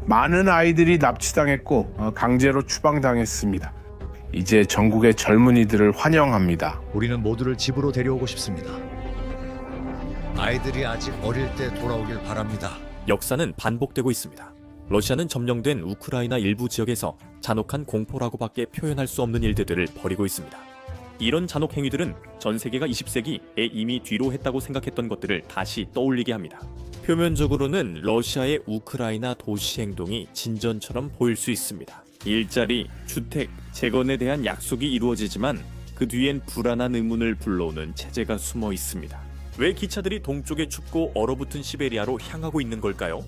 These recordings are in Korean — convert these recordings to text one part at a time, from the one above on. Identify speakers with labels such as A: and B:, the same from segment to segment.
A: 많은 아이들이 납치당했고 강제로 추방당했습니다. 이제 전국의 젊은이들을 환영합니다.
B: 우리는 모두를 집으로 데려오고 싶습니다. 아이들이 아직 어릴 때 돌아오길 바랍니다.
C: 역사는 반복되고 있습니다. 러시아는 점령된 우크라이나 일부 지역에서 잔혹한 공포라고밖에 표현할 수 없는 일들을 벌이고 있습니다. 이런 잔혹 행위들은 전 세계가 20세기에 이미 뒤로 했다고 생각했던 것들을 다시 떠올리게 합니다. 표면적으로는 러시아의 우크라이나 도시 행동이 진전처럼 보일 수 있습니다. 일자리, 주택, 재건에 대한 약속이 이루어지지만 그 뒤엔 불안한 의문을 불러오는 체제가 숨어 있습니다. 왜 기차들이 동쪽의 춥고 얼어붙은 시베리아로 향하고 있는 걸까요?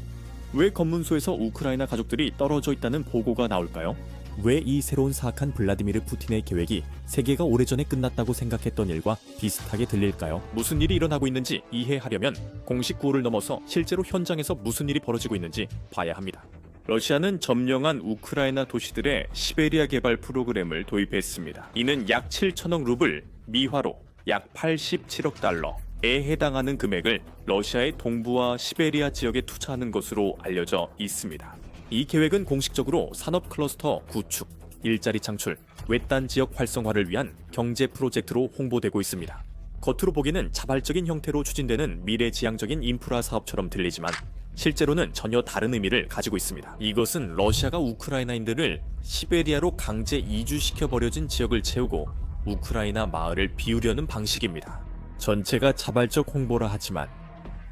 C: 왜 검문소에서 우크라이나 가족들이 떨어져 있다는 보고가 나올까요? 왜 이 새로운 사악한 블라디미르 푸틴의 계획이 세계가 오래전에 끝났다고 생각했던 일과 비슷하게 들릴까요? 무슨 일이 일어나고 있는지 이해하려면 공식 구호를 넘어서 실제로 현장에서 무슨 일이 벌어지고 있는지 봐야 합니다. 러시아는 점령한 우크라이나 도시들의 시베리아 개발 프로그램을 도입했습니다. 이는 약 7천억 루블, 미화로 약 87억 달러에 해당하는 금액을 러시아의 동부와 시베리아 지역에 투자하는 것으로 알려져 있습니다. 이 계획은 공식적으로 산업 클러스터 구축, 일자리 창출, 외딴 지역 활성화를 위한 경제 프로젝트로 홍보되고 있습니다. 겉으로 보기에는 자발적인 형태로 추진되는 미래지향적인 인프라 사업처럼 들리지만 실제로는 전혀 다른 의미를 가지고 있습니다. 이것은 러시아가 우크라이나인들을 시베리아로 강제 이주시켜 버려진 지역을 채우고 우크라이나 마을을 비우려는 방식입니다. 전체가 자발적 홍보라 하지만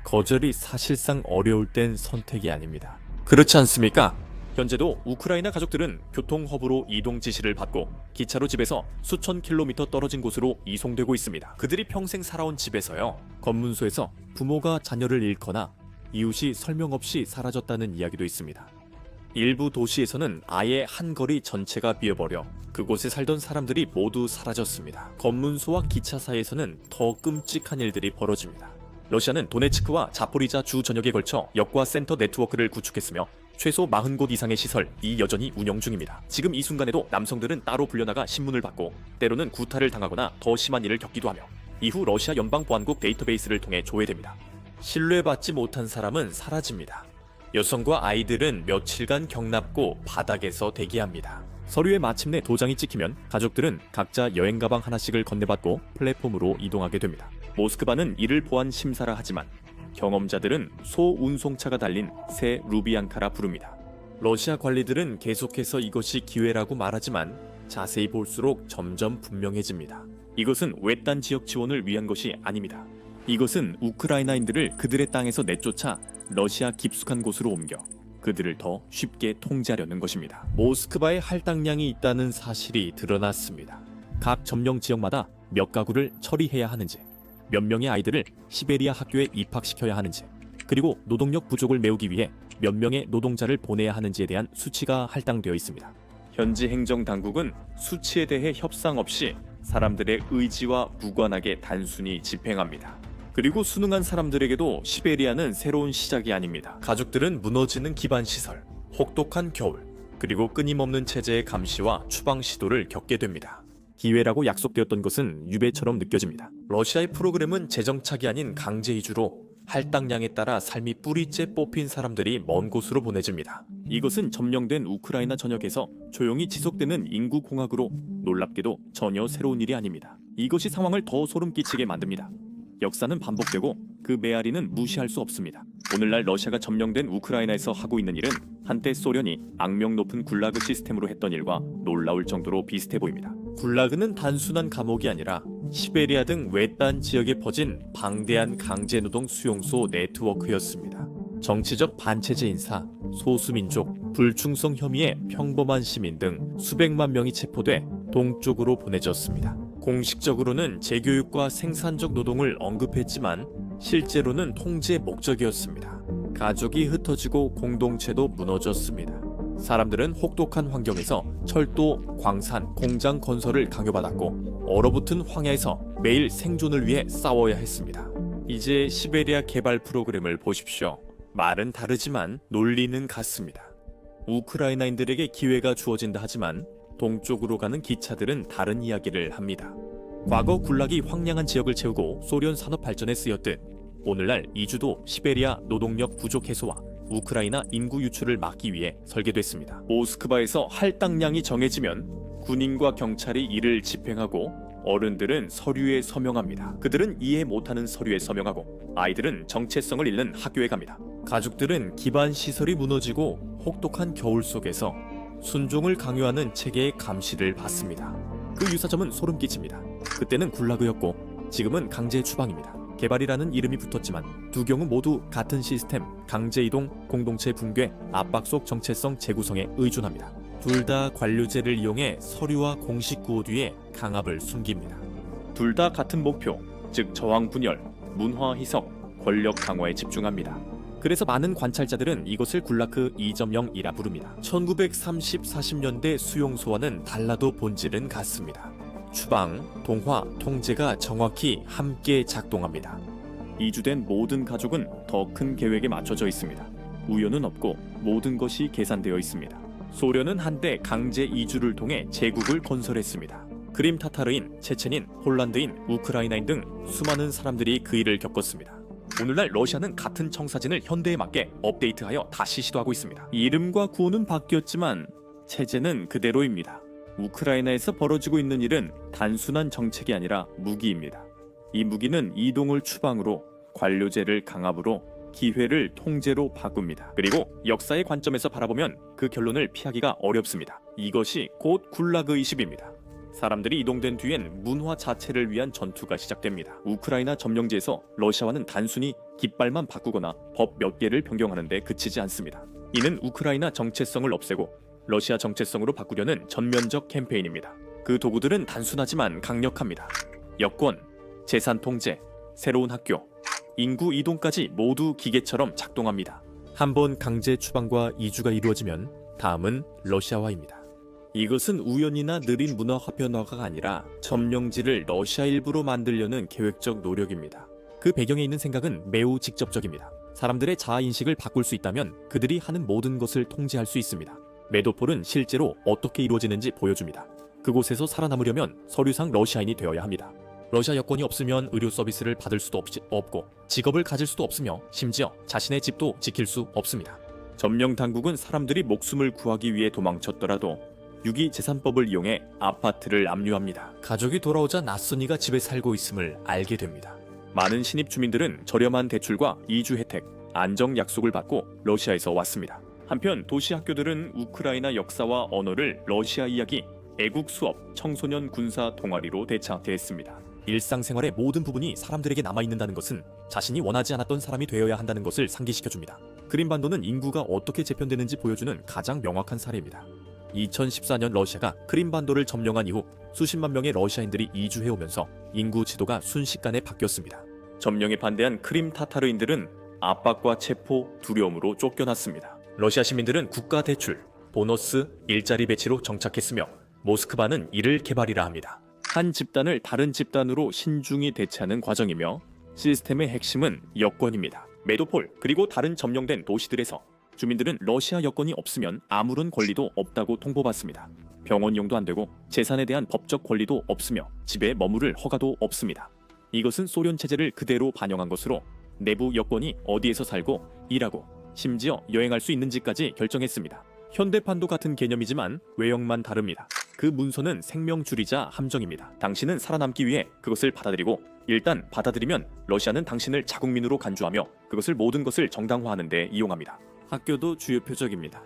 C: 거절이 사실상 어려울 땐 선택이 아닙니다. 그렇지 않습니까? 현재도 우크라이나 가족들은 교통 허브로 이동 지시를 받고 기차로 집에서 수천 킬로미터 떨어진 곳으로 이송되고 있습니다. 그들이 평생 살아온 집에서요, 검문소에서 부모가 자녀를 잃거나 이웃이 설명 없이 사라졌다는 이야기도 있습니다. 일부 도시에서는 아예 한 거리 전체가 비어버려 그곳에 살던 사람들이 모두 사라졌습니다. 검문소와 기차 사이에서는 더 끔찍한 일들이 벌어집니다. 러시아는 도네츠크와 자포리자 주 전역에 걸쳐 역과 센터 네트워크를 구축했으며 최소 40곳 이상의 시설이 여전히 운영 중입니다. 지금 이 순간에도 남성들은 따로 불려나가 신문을 받고 때로는 구타를 당하거나 더 심한 일을 겪기도 하며 이후 러시아 연방보안국 데이터베이스를 통해 조회됩니다. 신뢰받지 못한 사람은 사라집니다. 여성과 아이들은 며칠간 경납고 바닥에서 대기합니다. 서류에 마침내 도장이 찍히면 가족들은 각자 여행 가방 하나씩을 건네받고 플랫폼으로 이동하게 됩니다. 모스크바는 이를 보안 심사라 하지만 경험자들은 소운송차가 달린 새 루비앙카라 부릅니다. 러시아 관리들은 계속해서 이것이 기회라고 말하지만 자세히 볼수록 점점 분명해집니다. 이것은 외딴 지역 지원을 위한 것이 아닙니다. 이것은 우크라이나인들을 그들의 땅에서 내쫓아 러시아 깊숙한 곳으로 옮겨 그들을 더 쉽게 통제하려는 것입니다. 모스크바에 할당량이 있다는 사실이 드러났습니다. 각 점령 지역마다 몇 가구를 처리해야 하는지, 몇 명의 아이들을 시베리아 학교에 입학시켜야 하는지, 그리고 노동력 부족을 메우기 위해 몇 명의 노동자를 보내야 하는지에 대한 수치가 할당되어 있습니다. 현지 행정당국은 수치에 대해 협상 없이 사람들의 의지와 무관하게 단순히 집행합니다. 그리고 순응한 사람들에게도 시베리아는 새로운 시작이 아닙니다. 가족들은 무너지는 기반시설, 혹독한 겨울, 그리고 끊임없는 체제의 감시와 추방 시도를 겪게 됩니다. 기회라고 약속되었던 것은 유배처럼 느껴집니다. 러시아의 프로그램은 재정착이 아닌 강제 이주로 할당량에 따라 삶이 뿌리째 뽑힌 사람들이 먼 곳으로 보내집니다. 이것은 점령된 우크라이나 전역에서 조용히 지속되는 인구 공학으로 놀랍게도 전혀 새로운 일이 아닙니다. 이것이 상황을 더 소름 끼치게 만듭니다. 역사는 반복되고 그 메아리는 무시할 수 없습니다. 오늘날 러시아가 점령된 우크라이나에서 하고 있는 일은 한때 소련이 악명 높은 굴라그 시스템으로 했던 일과 놀라울 정도로 비슷해 보입니다. 굴라그는 단순한 감옥이 아니라 시베리아 등 외딴 지역에 퍼진 방대한 강제노동 수용소 네트워크였습니다. 정치적 반체제 인사, 소수민족, 불충성 혐의의 평범한 시민 등 수백만 명이 체포돼 동쪽으로 보내졌습니다. 공식적으로는 재교육과 생산적 노동을 언급했지만 실제로는 통제 목적이었습니다. 가족이 흩어지고 공동체도 무너졌습니다. 사람들은 혹독한 환경에서 철도, 광산, 공장 건설을 강요받았고 얼어붙은 황야에서 매일 생존을 위해 싸워야 했습니다. 이제 시베리아 개발 프로그램을 보십시오. 말은 다르지만 논리는 같습니다. 우크라이나인들에게 기회가 주어진다 하지만 동쪽으로 가는 기차들은 다른 이야기를 합니다. 과거 굴락이 황량한 지역을 채우고 소련 산업 발전에 쓰였듯 오늘날 이주도 시베리아 노동력 부족 해소와 우크라이나 인구 유출을 막기 위해 설계됐습니다. 모스크바에서 할당량이 정해지면 군인과 경찰이 이를 집행하고 어른들은 서류에 서명합니다. 그들은 이해 못하는 서류에 서명하고 아이들은 정체성을 잃는 학교에 갑니다. 가족들은 기반 시설이 무너지고 혹독한 겨울 속에서 순종을 강요하는 체계의 감시를 받습니다. 그 유사점은 소름 끼칩니다. 그때는 굴라그였고 지금은 강제 추방입니다. 개발이라는 이름이 붙었지만 두 경우 모두 같은 시스템, 강제 이동, 공동체 붕괴, 압박 속 정체성 재구성에 의존합니다. 둘 다 관료제를 이용해 서류와 공식 구호 뒤에 강압을 숨깁니다. 둘 다 같은 목표, 즉 저항 분열, 문화 희석, 권력 강화에 집중합니다. 그래서 많은 관찰자들은 이것을 굴라크 2.0이라 부릅니다. 1930-40년대 수용소와는 달라도 본질은 같습니다. 추방, 동화, 통제가 정확히 함께 작동합니다. 이주된 모든 가족은 더 큰 계획에 맞춰져 있습니다. 우연은 없고 모든 것이 계산되어 있습니다. 소련은 한때 강제 이주를 통해 제국을 건설했습니다. 크림 타타르인, 체첸인, 폴란드인, 우크라이나인 등 수많은 사람들이 그 일을 겪었습니다. 오늘날 러시아는 같은 청사진을 현대에 맞게 업데이트하여 다시 시도하고 있습니다. 이름과 구호는 바뀌었지만 체제는 그대로입니다. 우크라이나에서 벌어지고 있는 일은 단순한 정책이 아니라 무기입니다. 이 무기는 이동을 추방으로, 관료제를 강압으로, 기회를 통제로 바꿉니다. 그리고 역사의 관점에서 바라보면 그 결론을 피하기가 어렵습니다. 이것이 곧 굴라그 20입니다. 사람들이 이동된 뒤엔 문화 자체를 위한 전투가 시작됩니다. 우크라이나 점령지에서 러시아와는 단순히 깃발만 바꾸거나 법 몇 개를 변경하는 데 그치지 않습니다. 이는 우크라이나 정체성을 없애고 러시아 정체성으로 바꾸려는 전면적 캠페인입니다. 그 도구들은 단순하지만 강력합니다. 여권, 재산 통제, 새로운 학교, 인구 이동까지 모두 기계처럼 작동합니다. 한번 강제 추방과 이주가 이루어지면 다음은 러시아화입니다. 이것은 우연이나 느린 문화 화변화가 아니라 점령지를 러시아 일부로 만들려는 계획적 노력입니다. 그 배경에 있는 생각은 매우 직접적입니다. 사람들의 자아인식을 바꿀 수 있다면 그들이 하는 모든 것을 통제할 수 있습니다. 메도폴은 실제로 어떻게 이루어지는지 보여줍니다. 그곳에서 살아남으려면 서류상 러시아인이 되어야 합니다. 러시아 여권이 없으면 의료 서비스를 받을 수도 없고 직업을 가질 수도 없으며 심지어 자신의 집도 지킬 수 없습니다. 점령 당국은 사람들이 목숨을 구하기 위해 도망쳤더라도 유기재산법을 이용해 아파트를 압류합니다. 가족이 돌아오자 낯선이가 집에 살고 있음을 알게 됩니다. 많은 신입 주민들은 저렴한 대출과 이주 혜택, 안정 약속을 받고 러시아에서 왔습니다. 한편 도시 학교들은 우크라이나 역사와 언어를 러시아 이야기, 애국 수업, 청소년 군사 동아리로 대체했습니다. 일상생활의 모든 부분이 사람들에게 남아있는다는 것은 자신이 원하지 않았던 사람이 되어야 한다는 것을 상기시켜줍니다. 크림반도는 인구가 어떻게 재편되는지 보여주는 가장 명확한 사례입니다. 2014년 러시아가 크림반도를 점령한 이후 수십만 명의 러시아인들이 이주해오면서 인구 지도가 순식간에 바뀌었습니다. 점령에 반대한 크림 타타르인들은 압박과 체포, 두려움으로 쫓겨났습니다. 러시아 시민들은 국가 대출, 보너스, 일자리 배치로 정착했으며 모스크바는 이를 개발이라 합니다. 한 집단을 다른 집단으로 신중히 대체하는 과정이며 시스템의 핵심은 여권입니다. 메도폴 그리고 다른 점령된 도시들에서 주민들은 러시아 여권이 없으면 아무런 권리도 없다고 통보받습니다. 병원 이용도 안 되고 재산에 대한 법적 권리도 없으며 집에 머무를 허가도 없습니다. 이것은 소련 체제를 그대로 반영한 것으로 내부 여권이 어디에서 살고 일하고 심지어 여행할 수 있는지까지 결정했습니다. 현대판도 같은 개념이지만 외형만 다릅니다. 그 문서는 생명줄이자 함정입니다. 당신은 살아남기 위해 그것을 받아들이고 일단 받아들이면 러시아는 당신을 자국민으로 간주하며 그것을 모든 것을 정당화하는 데 이용합니다. 학교도 주요 표적입니다.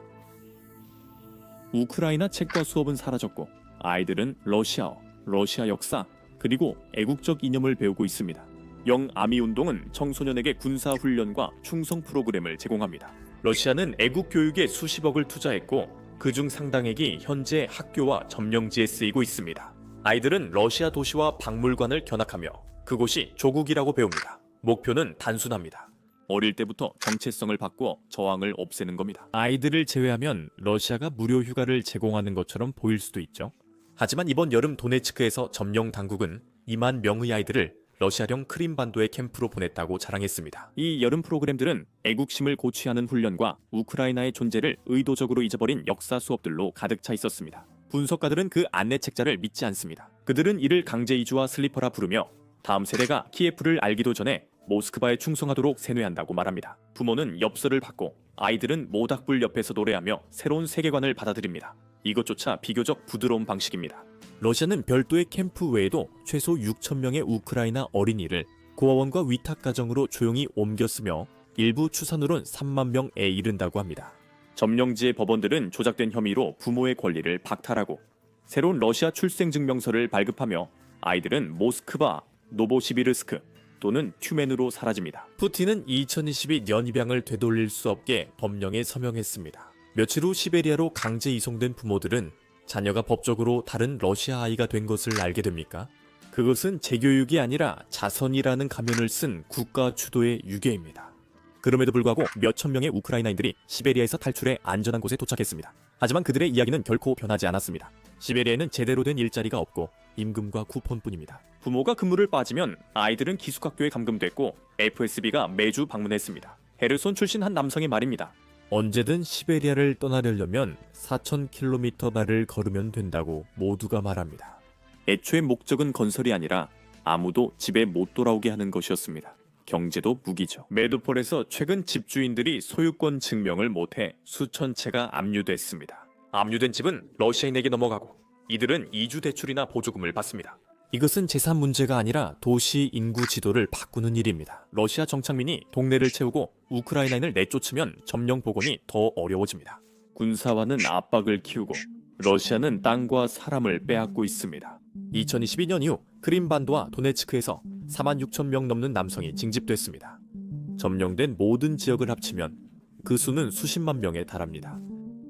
C: 우크라이나 책과 수업은 사라졌고 아이들은 러시아어, 러시아 역사, 그리고 애국적 이념을 배우고 있습니다. 영아미 운동은 청소년에게 군사 훈련과 충성 프로그램을 제공합니다. 러시아는 애국 교육에 수십억을 투자했고 그중 상당액이 현재 학교와 점령지에 쓰이고 있습니다. 아이들은 러시아 도시와 박물관을 견학하며 그곳이 조국이라고 배웁니다. 목표는 단순합니다. 어릴 때부터 정체성을 바꾸어 저항을 없애는 겁니다. 아이들을 제외하면 러시아가 무료 휴가를 제공하는 것처럼 보일 수도 있죠. 하지만 이번 여름 도네츠크에서 점령 당국은 2만 명의 아이들을 러시아령 크림반도의 캠프로 보냈다고 자랑했습니다. 이 여름 프로그램들은 애국심을 고취하는 훈련과 우크라이나의 존재를 의도적으로 잊어버린 역사 수업들로 가득 차 있었습니다. 분석가들은 그 안내 책자를 믿지 않습니다. 그들은 이를 강제 이주와 슬리퍼라 부르며 다음 세대가 키예프를 알기도 전에 모스크바에 충성하도록 세뇌한다고 말합니다. 부모는 엽서를 받고 아이들은 모닥불 옆에서 노래하며 새로운 세계관을 받아들입니다. 이것조차 비교적 부드러운 방식입니다. 러시아는 별도의 캠프 외에도 최소 6,000명의 우크라이나 어린이를 고아원과 위탁가정으로 조용히 옮겼으며 일부 추산으론 3만 명에 이른다고 합니다. 점령지의 법원들은 조작된 혐의로 부모의 권리를 박탈하고 새로운 러시아 출생증명서를 발급하며 아이들은 모스크바, 노보시비르스크 또는 튜멘으로 사라집니다. 푸틴은 2022 연입양을 되돌릴 수 없게 법령에 서명했습니다. 며칠 후 시베리아로 강제 이송된 부모들은 자녀가 법적으로 다른 러시아 아이가 된 것을 알게 됩니까? 그것은 재교육이 아니라 자선이라는 가면을 쓴 국가 주도의 유괴입니다. 그럼에도 불구하고 몇천 명의 우크라이나인들이 시베리아에서 탈출해 안전한 곳에 도착했습니다. 하지만 그들의 이야기는 결코 변하지 않았습니다. 시베리아에는 제대로 된 일자리가 없고 임금과 쿠폰뿐입니다. 부모가 근무를 빠지면 아이들은 기숙학교에 감금됐고 FSB가 매주 방문했습니다. 헤르손 출신 한 남성의 말입니다. 언제든 시베리아를 떠나려면 4,000km 나를 걸으면 된다고 모두가 말합니다. 애초의 목적은 건설이 아니라 아무도 집에 못 돌아오게 하는 것이었습니다. 경제도 무기죠. 메도폴에서 최근 집주인들이 소유권 증명을 못해 수천 채가 압류됐습니다. 압류된 집은 러시아인에게 넘어가고 이들은 이주 대출이나 보조금을 받습니다. 이것은 재산 문제가 아니라 도시 인구 지도를 바꾸는 일입니다. 러시아 정착민이 동네를 채우고 우크라이나인을 내쫓으면 점령 복원이 더 어려워집니다. 군사화는 압박을 키우고 러시아는 땅과 사람을 빼앗고 있습니다. 2022년 이후 크림반도와 도네츠크에서 46,000명 넘는 남성이 징집됐습니다. 점령된 모든 지역을 합치면 그 수는 수십만 명에 달합니다.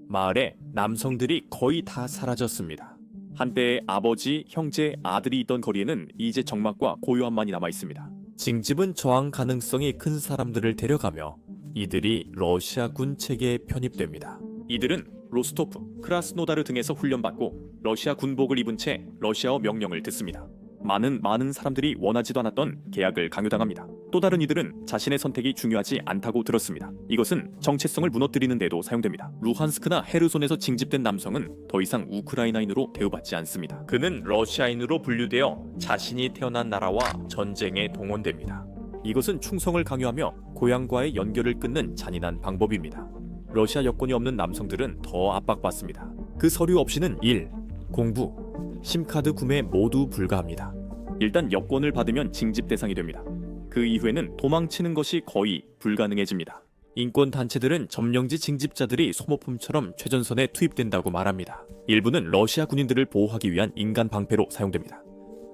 C: 마을에 남성들이 거의 다 사라졌습니다. 한때의 아버지, 형제, 아들이 있던 거리에는 이제 적막과 고요함만이 남아 있습니다. 징집은 저항 가능성이 큰 사람들을 데려가며 이들이 러시아군 체계에 편입됩니다. 이들은 로스토프, 크라스노다르 등에서 훈련받고 러시아 군복을 입은 채 러시아어 명령을 듣습니다. 많은 사람들이 원하지도 않았던 계약을 강요당합니다. 또 다른 이들은 자신의 선택이 중요하지 않다고 들었습니다. 이것은 정체성을 무너뜨리는 데도 사용됩니다. 루한스크나 헤르손에서 징집된 남성은 더 이상 우크라이나인으로 대우받지 않습니다. 그는 러시아인으로 분류되어 자신이 태어난 나라와 전쟁에 동원됩니다. 이것은 충성을 강요하며 고향과의 연결을 끊는 잔인한 방법입니다. 러시아 여권이 없는 남성들은 더 압박받습니다. 그 서류 없이는 일, 공부, 심카드 구매 모두 불가합니다. 일단 여권을 받으면 징집 대상이 됩니다. 그 이후에는 도망치는 것이 거의 불가능해집니다. 인권 단체들은 점령지 징집자들이 소모품처럼 최전선에 투입된다고 말합니다. 일부는 러시아 군인들을 보호하기 위한 인간 방패로 사용됩니다.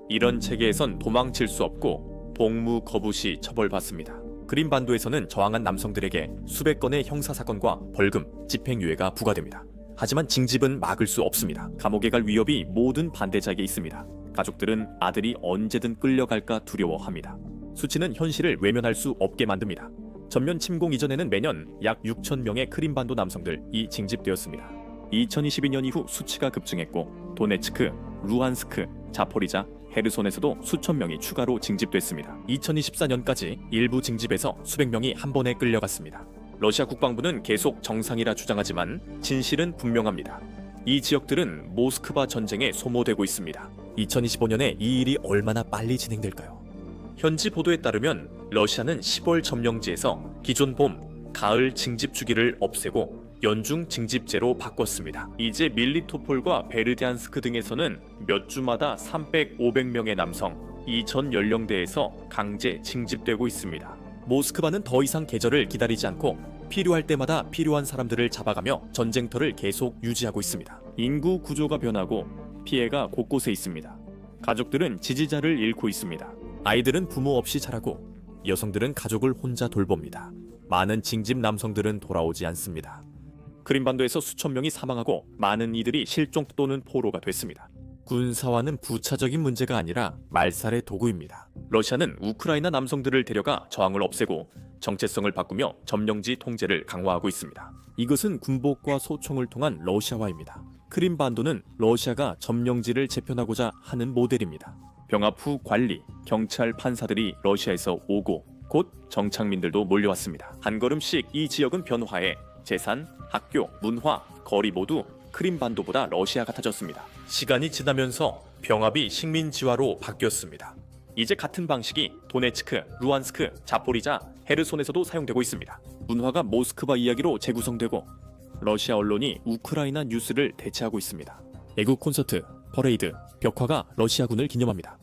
C: 이런 체계에선 도망칠 수 없고 복무 거부 시 처벌받습니다. 크림반도에서는 저항한 남성들에게 수백 건의 형사사건과 벌금, 집행유예가 부과됩니다. 하지만 징집은 막을 수 없습니다. 감옥에 갈 위협이 모든 반대자에게 있습니다. 가족들은 아들이 언제든 끌려갈까 두려워합니다. 수치는 현실을 외면할 수 없게 만듭니다. 전면 침공 이전에는 매년 약 6,000명의 크림반도 남성들이 징집되었습니다. 2022년 이후 수치가 급증했고 도네츠크, 루한스크, 자포리자, 헤르손에서도 수천 명이 추가로 징집됐습니다. 2024년까지 일부 징집에서 수백 명이 한 번에 끌려갔습니다. 러시아 국방부는 계속 정상이라 주장하지만 진실은 분명합니다. 이 지역들은 모스크바 전쟁에 소모되고 있습니다. 2025년에 이 일이 얼마나 빨리 진행될까요? 현지 보도에 따르면 러시아는 10월 점령지에서 기존 봄, 가을 징집 주기를 없애고 연중 징집제로 바꿨습니다. 이제 밀리토폴과 베르디안스크 등에서는 몇 주마다 300, 500명의 남성, 이 전 연령대에서 강제 징집되고 있습니다. 모스크바는 더 이상 계절을 기다리지 않고 필요할 때마다 필요한 사람들을 잡아가며 전쟁터를 계속 유지하고 있습니다. 인구 구조가 변하고 피해가 곳곳에 있습니다. 가족들은 지지자를 잃고 있습니다. 아이들은 부모 없이 자라고 여성들은 가족을 혼자 돌봅니다. 많은 징집 남성들은 돌아오지 않습니다. 크림반도에서 수천 명이 사망하고 많은 이들이 실종 또는 포로가 됐습니다. 군사화는 부차적인 문제가 아니라 말살의 도구입니다. 러시아는 우크라이나 남성들을 데려가 저항을 없애고 정체성을 바꾸며 점령지 통제를 강화하고 있습니다. 이것은 군복과 소총을 통한 러시아화입니다. 크림반도는 러시아가 점령지를 재편하고자 하는 모델입니다. 병합 후 관리, 경찰, 판사들이 러시아에서 오고 곧 정착민들도 몰려왔습니다. 한 걸음씩 이 지역은 변화해 재산, 학교, 문화, 거리 모두 크림반도보다 러시아 같아졌습니다. 시간이 지나면서 병합이 식민지화로 바뀌었습니다. 이제 같은 방식이 도네츠크, 루안스크, 자포리자, 헤르손에서도 사용되고 있습니다. 문화가 모스크바 이야기로 재구성되고 러시아 언론이 우크라이나 뉴스를 대체하고 있습니다. 애국 콘서트, 퍼레이드, 벽화가 러시아군을 기념합니다.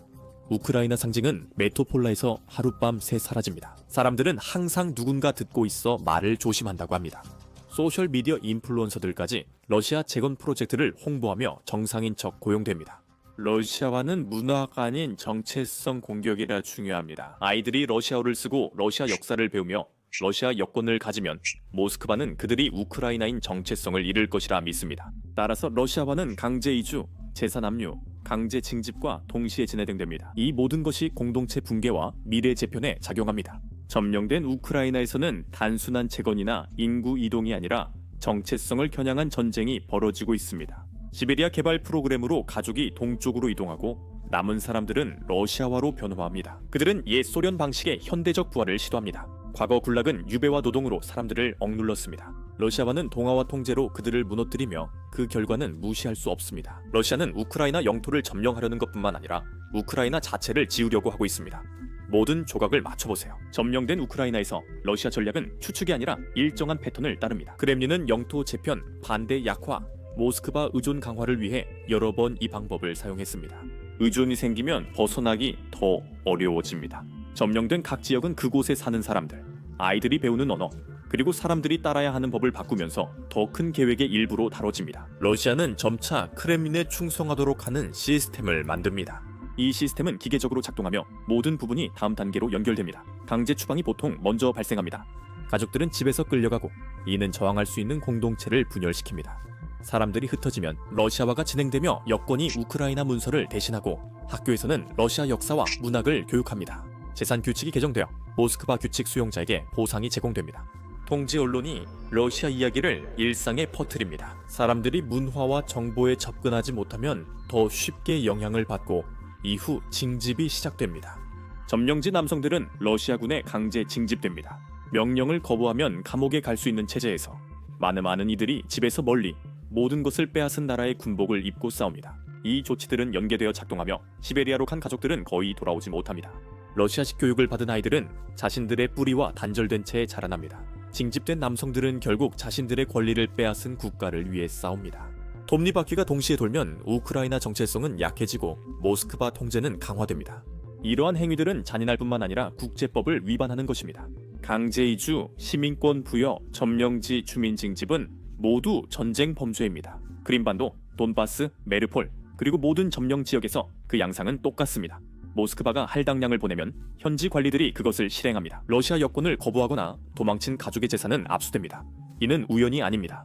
C: 우크라이나 상징은 메토폴라에서 하룻밤 새 사라집니다. 사람들은 항상 누군가 듣고 있어 말을 조심한다고 합니다. 소셜미디어 인플루언서들까지 러시아 재건 프로젝트를 홍보하며 정상인 척 고용됩니다. 러시아화는 문화가 아닌 정체성 공격이라 중요합니다. 아이들이 러시아어를 쓰고 러시아 역사를 배우며 러시아 여권을 가지면 모스크바는 그들이 우크라이나인 정체성을 잃을 것이라 믿습니다. 따라서 러시아화는 강제 이주, 재산 압류, 강제 징집과 동시에 진행됩니다. 이 모든 것이 공동체 붕괴와 미래 재편에 작용합니다. 점령된 우크라이나에서는 단순한 재건이나 인구 이동이 아니라 정체성을 겨냥한 전쟁이 벌어지고 있습니다. 시베리아 개발 프로그램으로 가족이 동쪽으로 이동하고 남은 사람들은 러시아화로 변화합니다. 그들은 옛 소련 방식의 현대적 부활을 시도합니다. 과거 굴락은 유배와 노동으로 사람들을 억눌렀습니다. 러시아화는 동아와 통제로 그들을 무너뜨리며 그 결과는 무시할 수 없습니다. 러시아는 우크라이나 영토를 점령하려는 것뿐만 아니라 우크라이나 자체를 지우려고 하고 있습니다. 모든 조각을 맞춰보세요. 점령된 우크라이나에서 러시아 전략은 추측이 아니라 일정한 패턴을 따릅니다. 크렘린은 영토 재편, 반대 약화, 모스크바 의존 강화를 위해 여러 번 이 방법을 사용했습니다. 의존이 생기면 벗어나기 더 어려워집니다. 점령된 각 지역은 그곳에 사는 사람들, 아이들이 배우는 언어, 그리고 사람들이 따라야 하는 법을 바꾸면서 더 큰 계획의 일부로 다뤄집니다. 러시아는 점차 크렘린에 충성하도록 하는 시스템을 만듭니다. 이 시스템은 기계적으로 작동하며 모든 부분이 다음 단계로 연결됩니다. 강제 추방이 보통 먼저 발생합니다. 가족들은 집에서 끌려가고 이는 저항할 수 있는 공동체를 분열시킵니다. 사람들이 흩어지면 러시아화가 진행되며 여권이 우크라이나 문서를 대신하고 학교에서는 러시아 역사와 문학을 교육합니다. 재산 규칙이 개정되어 모스크바 규칙 수용자에게 보상이 제공됩니다. 통제 언론이 러시아 이야기를 일상에 퍼뜨립니다. 사람들이 문화와 정보에 접근하지 못하면 더 쉽게 영향을 받고 이후 징집이 시작됩니다. 점령지 남성들은 러시아군에 강제 징집됩니다. 명령을 거부하면 감옥에 갈 수 있는 체제에서 많은 이들이 집에서 멀리 모든 것을 빼앗은 나라의 군복을 입고 싸웁니다. 이 조치들은 연계되어 작동하며 시베리아로 간 가족들은 거의 돌아오지 못합니다. 러시아식 교육을 받은 아이들은 자신들의 뿌리와 단절된 채 자라납니다. 징집된 남성들은 결국 자신들의 권리를 빼앗은 국가를 위해 싸웁니다. 톱니바퀴가 동시에 돌면 우크라이나 정체성은 약해지고 모스크바 통제는 강화됩니다. 이러한 행위들은 잔인할 뿐만 아니라 국제법을 위반하는 것입니다. 강제 이주, 시민권 부여, 점령지 주민 징집은 모두 전쟁 범죄입니다. 크림반도, 돈바스, 메르폴, 그리고 모든 점령 지역에서 그 양상은 똑같습니다. 모스크바가 할당량을 보내면 현지 관리들이 그것을 실행합니다. 러시아 여권을 거부하거나 도망친 가족의 재산은 압수됩니다. 이는 우연이 아닙니다.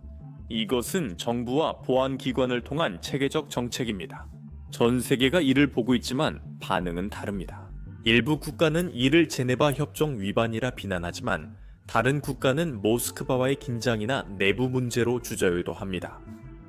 C: 이것은 정부와 보안기관을 통한 체계적 정책입니다. 전 세계가 이를 보고 있지만 반응은 다릅니다. 일부 국가는 이를 제네바 협정 위반이라 비난하지만 다른 국가는 모스크바와의 긴장이나 내부 문제로 주저해도 합니다.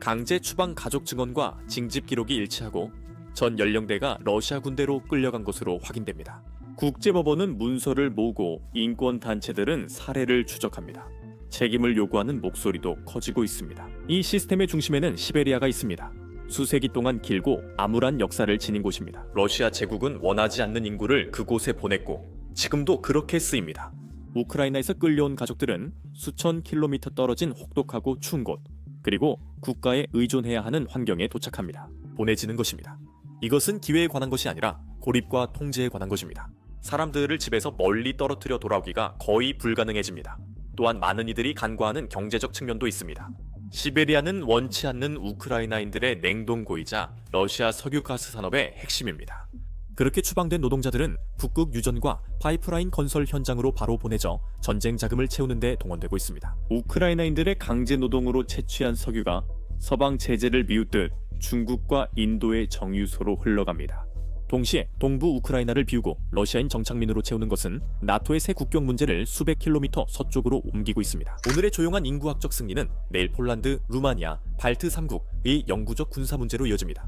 C: 강제 추방 가족 증언과 징집 기록이 일치하고 전 연령대가 러시아 군대로 끌려간 것으로 확인됩니다. 국제법원은 문서를 모으고 인권단체들은 사례를 추적합니다. 책임을 요구하는 목소리도 커지고 있습니다. 이 시스템의 중심에는 시베리아가 있습니다. 수세기 동안 길고 암울한 역사를 지닌 곳입니다. 러시아 제국은 원하지 않는 인구를 그곳에 보냈고 지금도 그렇게 쓰입니다. 우크라이나에서 끌려온 가족들은 수천 킬로미터 떨어진 혹독하고 추운 곳, 그리고 국가에 의존해야 하는 환경에 도착합니다. 보내지는 것입니다. 이것은 기회에 관한 것이 아니라 고립과 통제에 관한 것입니다. 사람들을 집에서 멀리 떨어뜨려 돌아오기가 거의 불가능해집니다. 또한 많은 이들이 간과하는 경제적 측면도 있습니다. 시베리아는 원치 않는 우크라이나인들의 냉동고이자 러시아 석유가스 산업의 핵심입니다. 그렇게 추방된 노동자들은 북극 유전과 파이프라인 건설 현장으로 바로 보내져 전쟁 자금을 채우는 데 동원되고 있습니다. 우크라이나인들의 강제 노동으로 채취한 석유가 서방 제재를 미웃듯 중국과 인도의 정유소로 흘러갑니다. 동시에 동부 우크라이나를 비우고 러시아인 정착민으로 채우는 것은 나토의 새 국경 문제를 수백 킬로미터 서쪽으로 옮기고 있습니다. 오늘의 조용한 인구학적 승리는 내일 폴란드, 루마니아, 발트 3국의 영구적 군사 문제로 이어집니다.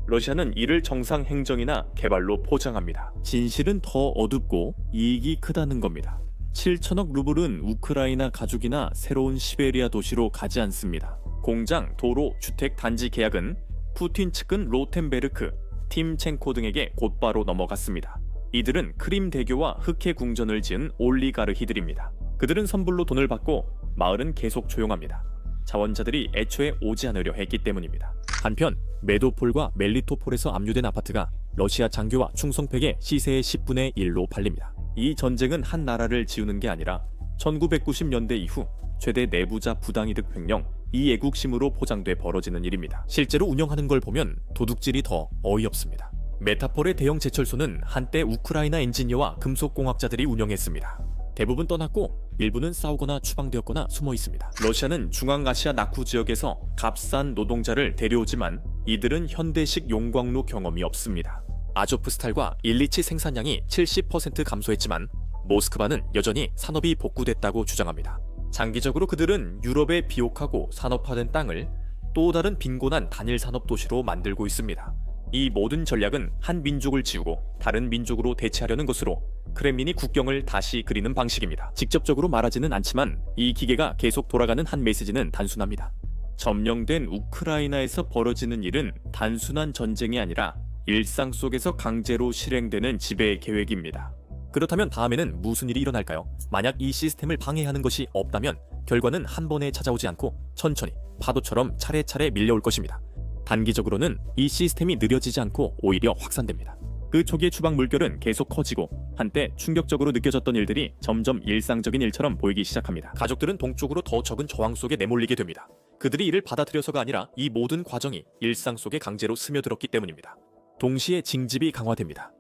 C: 러시아는 이를 정상 행정이나 개발로 포장합니다. 진실은 더 어둡고 이익이 크다는 겁니다. 7천억 루블은 우크라이나 가족이나 새로운 시베리아 도시로 가지 않습니다. 공장, 도로, 주택, 단지 계약은 푸틴 측근 로텐베르크, 팀첸코 등에게 곧바로 넘어갔습니다. 이들은 크림 대교와 흑해 궁전을 지은 올리가르히들입니다. 그들은 선불로 돈을 받고 마을은 계속 조용합니다. 자원자들이 애초에 오지 않으려 했기 때문입니다. 한편 메도폴과 멜리토폴에서 압류된 아파트가 러시아 장교와 충성팩의 시세의 10분의 1로 팔립니다. 이 전쟁은 한 나라를 지우는 게 아니라 1990년대 이후 최대 내부자 부당이득 횡령, 이애국심으로 포장돼 벌어지는 일입니다. 실제로 운영하는 걸 보면 도둑질이 더 어이없습니다. 메타폴의 대형 제철소는 한때 우크라이나 엔지니어와 금속공학자들이 운영했습니다. 대부분 떠났고 일부는 싸우거나 추방되었거나 숨어 있습니다. 러시아는 중앙아시아 나쿠 지역에서 값싼 노동자를 데려오지만 이들은 현대식 용광로 경험이 없습니다. 아조프스탈과 일리치 생산량이 70% 감소했지만 모스크바는 여전히 산업이 복구됐다고 주장합니다. 장기적으로 그들은 유럽의 비옥하고 산업화된 땅을 또 다른 빈곤한 단일 산업 도시로 만들고 있습니다. 이 모든 전략은 한 민족을 지우고 다른 민족으로 대체하려는 것으로 크렘린이 국경을 다시 그리는 방식입니다. 직접적으로 말하지는 않지만 이 기계가 계속 돌아가는 한 메시지는 단순합니다. 점령된 우크라이나에서 벌어지는 일은 단순한 전쟁이 아니라 일상 속에서 강제로 실행되는 지배 계획입니다. 그렇다면 다음에는 무슨 일이 일어날까요? 만약 이 시스템을 방해하는 것이 없다면 결과는 한 번에 찾아오지 않고 천천히 파도처럼 차례차례 밀려올 것입니다. 단기적으로는 이 시스템이 느려지지 않고 오히려 확산됩니다. 그 초기의 추방 물결은 계속 커지고 한때 충격적으로 느껴졌던 일들이 점점 일상적인 일처럼 보이기 시작합니다. 가족들은 동쪽으로 더 적은 저항 속에 내몰리게 됩니다. 그들이 이를 받아들여서가 아니라 이 모든 과정이 일상 속에 강제로 스며들었기 때문입니다. 동시에 징집이 강화됩니다.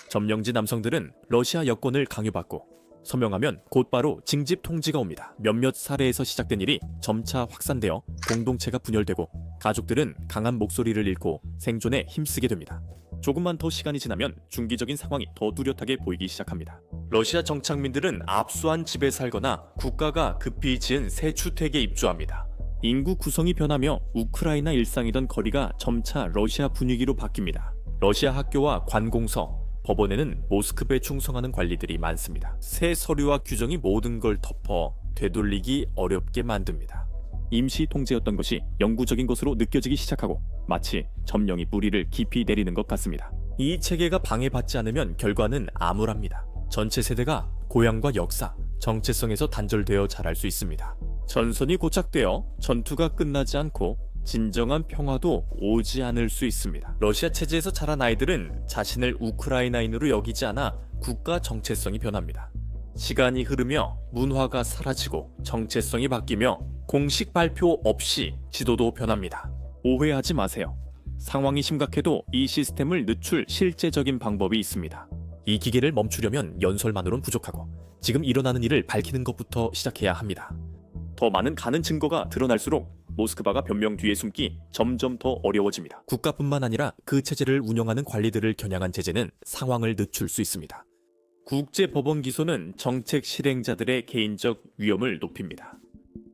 C: 점령지 남성들은 러시아 여권을 강요받고 서명하면 곧바로 징집 통지가 옵니다. 몇몇 사례에서 시작된 일이 점차 확산되어 공동체가 분열되고 가족들은 강한 목소리를 잃고 생존에 힘쓰게 됩니다. 조금만 더 시간이 지나면 중기적인 상황이 더 뚜렷하게 보이기 시작합니다. 러시아 정착민들은 압수한 집에 살거나 국가가 급히 지은 새 주택에 입주합니다. 인구 구성이 변하며 우크라이나 일상이던 거리가 점차 러시아 분위기로 바뀝니다. 러시아 학교와 관공서, 법원에는 모스크바에 충성하는 관리들이 많습니다. 새 서류와 규정이 모든 걸 덮어 되돌리기 어렵게 만듭니다. 임시 통제였던 것이 영구적인 것으로 느껴지기 시작하고 마치 점령이 뿌리를 깊이 내리는 것 같습니다. 이 체계가 방해받지 않으면 결과는 암울합니다. 전체 세대가 고향과 역사, 정체성에서 단절되어 자랄 수 있습니다. 전선이 고착되어 전투가 끝나지 않고 진정한 평화도 오지 않을 수 있습니다. 러시아 체제에서 자란 아이들은 자신을 우크라이나인으로 여기지 않아 국가 정체성이 변합니다. 시간이 흐르며 문화가 사라지고 정체성이 바뀌며 공식 발표 없이 지도도 변합니다. 오해하지 마세요. 상황이 심각해도 이 시스템을 늦출 실제적인 방법이 있습니다. 이 기계를 멈추려면 연설만으론 부족하고 지금 일어나는 일을 밝히는 것부터 시작해야 합니다. 더 많은 가는 증거가 드러날수록 모스크바가 변명 뒤에 숨기 점점 더 어려워집니다. 국가뿐만 아니라 그 체제를 운영하는 관리들을 겨냥한 제재는 상황을 늦출 수 있습니다. 국제법원 기소는 정책 실행자들의 개인적 위험을 높입니다.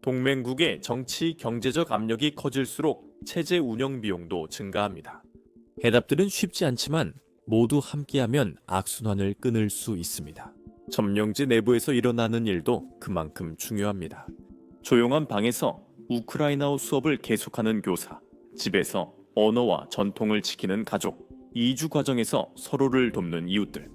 C: 동맹국의 정치, 경제적 압력이 커질수록 체제 운영 비용도 증가합니다. 해답들은 쉽지 않지만 모두 함께하면 악순환을 끊을 수 있습니다. 점령지 내부에서 일어나는 일도 그만큼 중요합니다. 조용한 방에서 우크라이나어 수업을 계속하는 교사, 집에서 언어와 전통을 지키는 가족, 이주 과정에서 서로를 돕는 이웃들.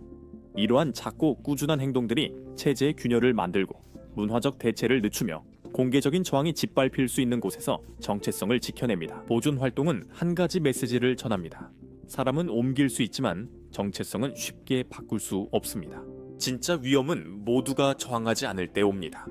C: 이러한 작고 꾸준한 행동들이 체제의 균열을 만들고 문화적 대체를 늦추며 공개적인 저항이 짓밟힐 수 있는 곳에서 정체성을 지켜냅니다. 보존 활동은 한 가지 메시지를 전합니다. 사람은 옮길 수 있지만 정체성은 쉽게 바꿀 수 없습니다. 진짜 위험은 모두가 저항하지 않을 때 옵니다.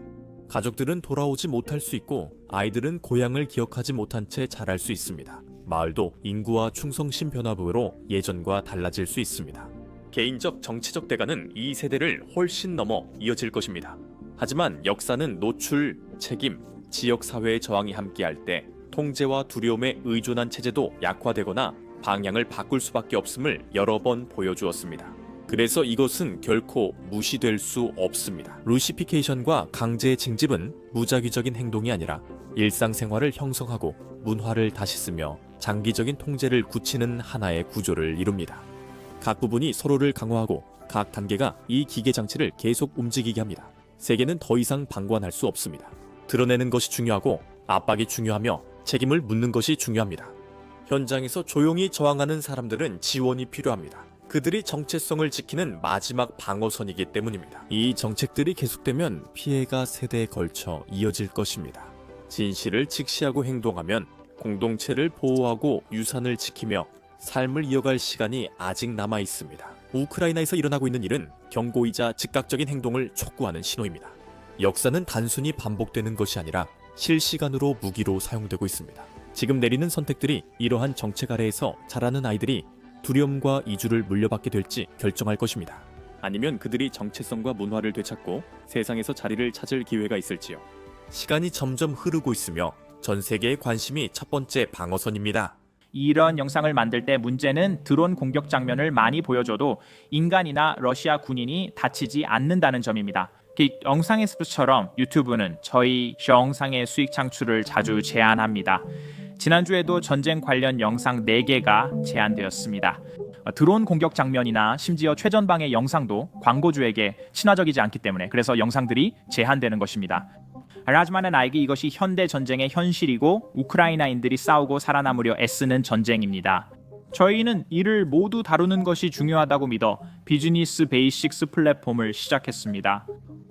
C: 가족들은 돌아오지 못할 수 있고 아이들은 고향을 기억하지 못한 채 자랄 수 있습니다. 마을도 인구와 충성심 변화부로 예전과 달라질 수 있습니다. 개인적 정치적 대가는 이 세대를 훨씬 넘어 이어질 것입니다. 하지만 역사는 노출, 책임, 지역사회의 저항이 함께할 때 통제와 두려움에 의존한 체제도 약화되거나 방향을 바꿀 수밖에 없음을 여러 번 보여주었습니다. 그래서 이것은 결코 무시될 수 없습니다. 루시피케이션과 강제 징집은 무작위적인 행동이 아니라 일상생활을 형성하고 문화를 다시 쓰며 장기적인 통제를 굳히는 하나의 구조를 이룹니다. 각 부분이 서로를 강화하고 각 단계가 이 기계 장치를 계속 움직이게 합니다. 세계는 더 이상 방관할 수 없습니다. 드러내는 것이 중요하고 압박이 중요하며 책임을 묻는 것이 중요합니다. 현장에서 조용히 저항하는 사람들은 지원이 필요합니다. 그들이 정체성을 지키는 마지막 방어선이기 때문입니다. 이 정책들이 계속되면 피해가 세대에 걸쳐 이어질 것입니다. 진실을 직시하고 행동하면 공동체를 보호하고 유산을 지키며 삶을 이어갈 시간이 아직 남아 있습니다. 우크라이나에서 일어나고 있는 일은 경고이자 즉각적인 행동을 촉구하는 신호입니다. 역사는 단순히 반복되는 것이 아니라 실시간으로 무기로 사용되고 있습니다. 지금 내리는 선택들이 이러한 정책 아래에서 자라는 아이들이 두려움과 이주를 물려받게 될지 결정할 것입니다. 아니면 그들이 정체성과 문화를 되찾고 세상에서 자리를 찾을 기회가 있을지요. 시간이 점점 흐르고 있으며 전 세계의 관심이 첫 번째 방어선입니다.
D: 이런 영상을 만들 때 문제는 드론 공격 장면을 많이 보여줘도 인간이나 러시아 군인이 다치지 않는다는 점입니다. 그 영상에서처럼 유튜브는 저희 영상의 수익 창출을 자주 제한합니다. 지난주에도 전쟁 관련 영상 4개가 제한되었습니다. 드론 공격 장면이나 심지어 최전방의 영상도 광고주에게 친화적이지 않기 때문에 그래서 영상들이 제한되는 것입니다. 하지만 나에게 이것이 현대 전쟁의 현실이고 우크라이나인들이 싸우고 살아남으려 애쓰는 전쟁입니다. 저희는 이를 모두 다루는 것이 중요하다고 믿어 비즈니스 베이식스 플랫폼을 시작했습니다.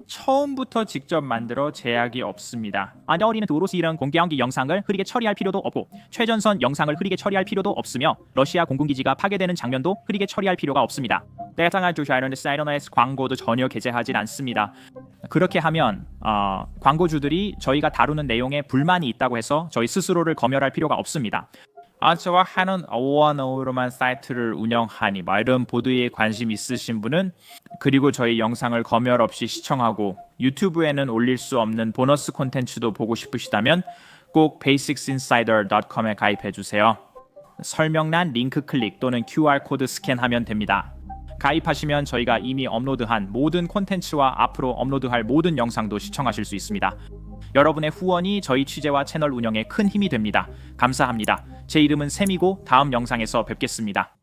D: 처음부터 직접 만들어 제약이 없습니다. 어린이 도로시 이런 공개한기 영상을 흐리게 처리할 필요도 없고 최전선 영상을 흐리게 처리할 필요도 없으며 러시아 공군기지가 파괴되는 장면도 흐리게 처리할 필요가 없습니다. 대상할 주샤이런드 사이런에서 광고도 전혀 게재하진 않습니다. 그렇게 하면 광고주들이 저희가 다루는 내용에 불만이 있다고 해서 저희 스스로를 검열할 필요가 없습니다. 저와 하는 어워너우로만 사이트를 운영하니 이런 보도에 관심 있으신 분은 그리고 저희 영상을 검열 없이 시청하고 유튜브에는 올릴 수 없는 보너스 콘텐츠도 보고 싶으시다면 꼭 basicsinsider.com에 가입해 주세요. 설명란 링크 클릭 또는 QR코드 스캔하면 됩니다. 가입하시면 저희가 이미 업로드한 모든 콘텐츠와 앞으로 업로드할 모든 영상도 시청하실 수 있습니다. 여러분의 후원이 저희 취재와 채널 운영에 큰 힘이 됩니다. 감사합니다. 제 이름은 샘이고 다음 영상에서 뵙겠습니다.